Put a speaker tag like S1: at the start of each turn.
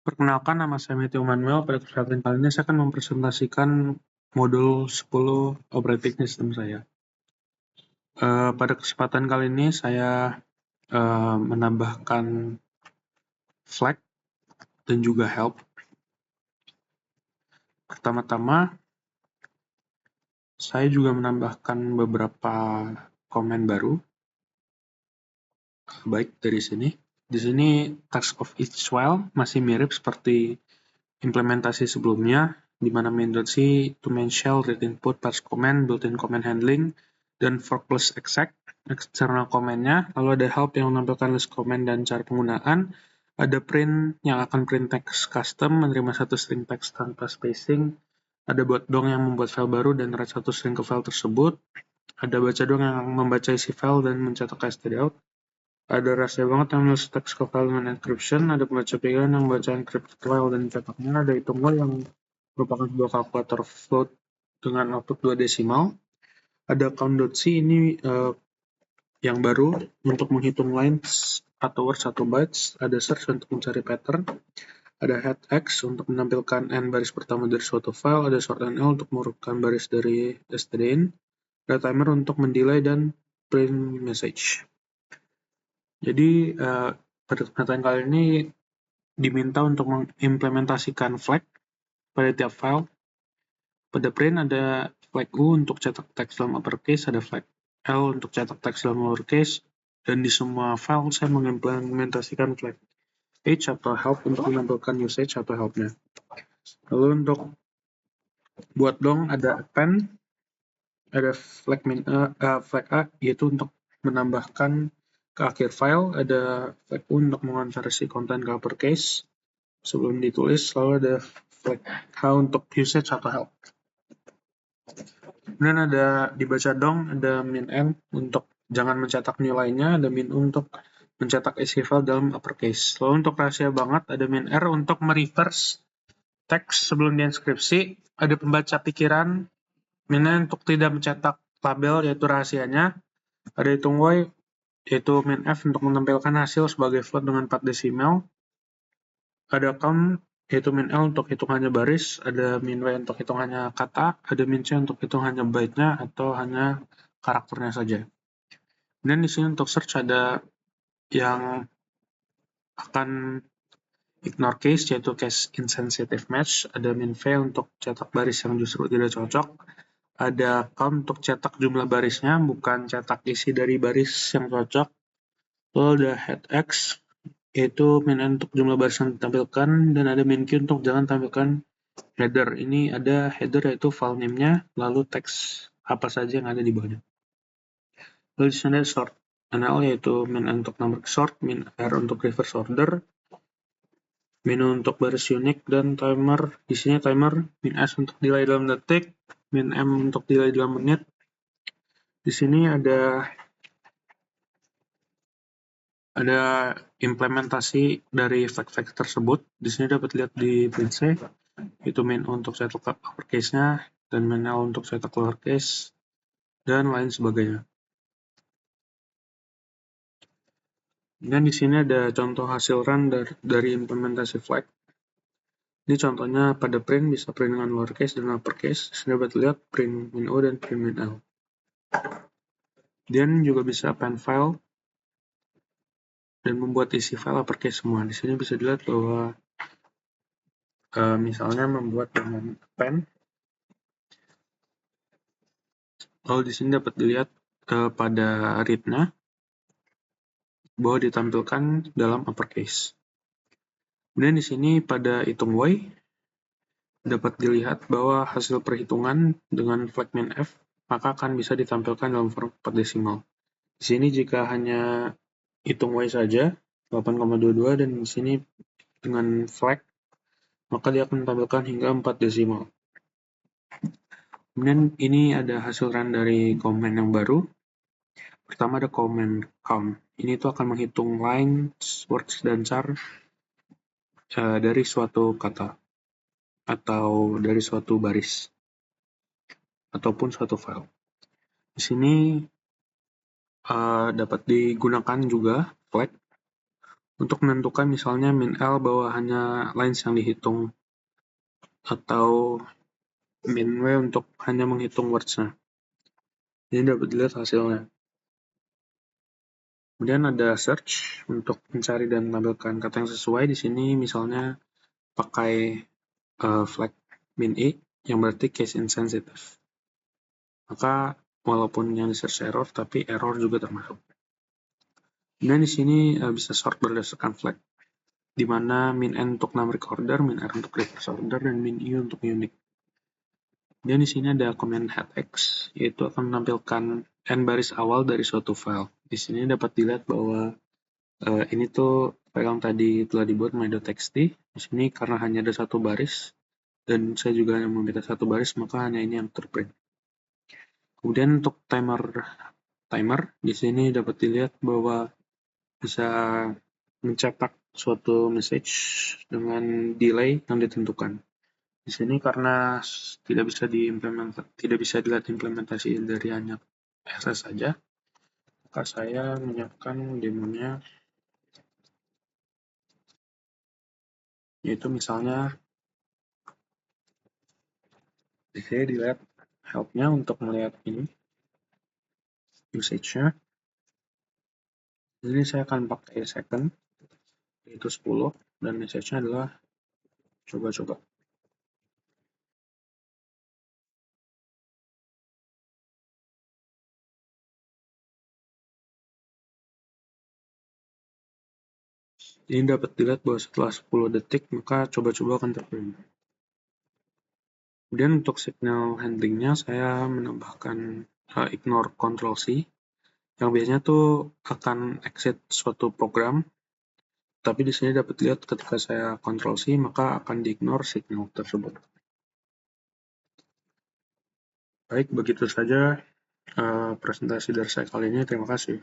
S1: Perkenalkan, nama saya Matthew Manuel. Pada kesempatan kali ini saya akan mempresentasikan modul 10 operating system saya. Pada kesempatan kali ini saya menambahkan flag dan juga help. Pertama-tama, saya juga menambahkan beberapa komen baru. Baik, dari sini. Di sini task of each file masih mirip seperti implementasi sebelumnya, di mana main.c to main shell, read input, parse command, built-in command handling, dan fork plus exec, external command-nya, lalu ada help yang menampilkan list command dan cara penggunaan, ada print yang akan print text custom, menerima satu string text tanpa spacing, ada buat dong yang membuat file baru dan write satu string ke file tersebut, ada baca dong yang membaca isi file dan mencetak stdout, ada rahasia banget yang menulis teks ke file dengan encryption, ada pembaca pilihan yang membaca encrypted file dan cetaknya, ada hitung Y yang merupakan sebuah kalkulator float dengan output 2 desimal, ada count.c ini yang baru untuk menghitung lines atau words atau bytes, ada search untuk mencari pattern, ada headx untuk menampilkan n baris pertama dari suatu file, ada sort nl untuk merupakan baris dari stdin, ada timer untuk mendelay dan print message. Jadi pada kesempatan kali ini diminta untuk mengimplementasikan flag pada tiap file. Pada print ada flag U untuk cetak teks dalam uppercase, ada flag L untuk cetak teks dalam lowercase, dan di semua file saya mengimplementasikan flag H atau help untuk menampilkan usage atau helpnya. Lalu untuk buat dong ada append, ada flag A yaitu untuk menambahkan ke akhir file, ada flag U untuk mengonversi konten ke uppercase sebelum ditulis, lalu ada flag H untuk usage atau help. Kemudian ada dibaca dong, ada min n untuk jangan mencetak nilainya, ada min u untuk mencetak isi file dalam uppercase. Lalu untuk rahasia banget, ada min r untuk mereverse teks sebelum diinskripsi, ada pembaca pikiran, min n untuk tidak mencetak label yaitu rahasianya, ada hitung Y yaitu min f untuk menampilkan hasil sebagai float dengan 4 desimal, ada count yaitu min L untuk hitungannya baris, ada min Y untuk hitungannya kata, ada min C untuk hitungannya byte-nya atau hanya karakternya saja. Dan di sini untuk search ada yang akan ignore case yaitu case insensitive match, ada min V untuk cetak baris yang justru tidak cocok, ada count untuk cetak jumlah barisnya bukan cetak isi dari baris yang cocok, lalu ada headx yaitu min n untuk jumlah baris yang ditampilkan, dan ada min q untuk jangan tampilkan header. Ini ada header yaitu file name-nya, lalu teks apa saja yang ada di bawahnya. Lalu di sini ada sort nl yaitu min n untuk number sort, min r untuk reverse order, min u untuk baris unique, dan timer. Di sini timer min s untuk delay dalam detik, min m untuk delay dalam menit. Di sini ada implementasi dari flag tersebut. Di sini dapat lihat di print C, itu min u untuk cetak uppercase-nya, dan min l untuk cetak lowercase, dan lain sebagainya. Dan di sini ada contoh hasil run dari implementasi flag. Ini contohnya pada print bisa print dengan lowercase dan uppercase. Di sini dapat lihat print min u dan print min l. Dan juga bisa append file dan membuat isi file uppercase semua. Di sini bisa dilihat bahwa misalnya membuat dengan append. Lalu di sini dapat dilihat pada read-nya bahwa ditampilkan dalam uppercase. Kemudian di sini pada hitung Y dapat dilihat bahwa hasil perhitungan dengan flag min f maka akan bisa ditampilkan dalam form 4 desimal. Di sini jika hanya hitung Y saja 8,22, dan di sini dengan flag maka dia akan ditampilkan hingga 4 desimal. Kemudian ini ada hasil run dari command yang baru. Pertama ada command count. Ini tuh akan menghitung lines, words, dan char dari suatu kata atau dari suatu baris ataupun suatu file. Di sini dapat digunakan juga flag untuk menentukan misalnya min L bahwa hanya lines yang dihitung, atau min W untuk hanya menghitung words-nya. Ini dapat dilihat hasilnya. Kemudian ada search untuk mencari dan menampilkan kata yang sesuai. Di sini misalnya pakai flag min I yang berarti case insensitive. Maka walaupun yang di search error, tapi error juga termasuk. Dan di sini bisa sort berdasarkan flag, di mana min N untuk numeric order, min R untuk reverse order, dan min U untuk unique. Dan di sini ada command head X, yaitu akan menampilkan N baris awal dari suatu file. Di sini dapat dilihat bahwa ini tuh file yang tadi telah dibuat my.txt. Di sini karena hanya ada satu baris, dan saya juga hanya meminta satu baris, maka hanya ini yang terprint. Kemudian untuk timer di sini dapat dilihat bahwa bisa mencetak suatu message dengan delay yang ditentukan. Di sini karena tidak bisa dilihat implementasi dari hanya access saja, maka saya menyiapkan demonya, yaitu misalnya di sini dilihat help-nya untuk melihat ini usage-nya. Jadi saya akan pakai second, yaitu 10, dan message-nya adalah coba-coba. Ini dapat dilihat bahwa setelah 10 detik, maka coba-coba akan terprint. Kemudian untuk signal handlingnya, saya menambahkan ignore Ctrl C, yang biasanya tuh akan exit suatu program, tapi di sini dapat lihat ketika saya Ctrl C, maka akan di-ignore signal tersebut. Baik, begitu saja presentasi dari saya kali ini. Terima kasih.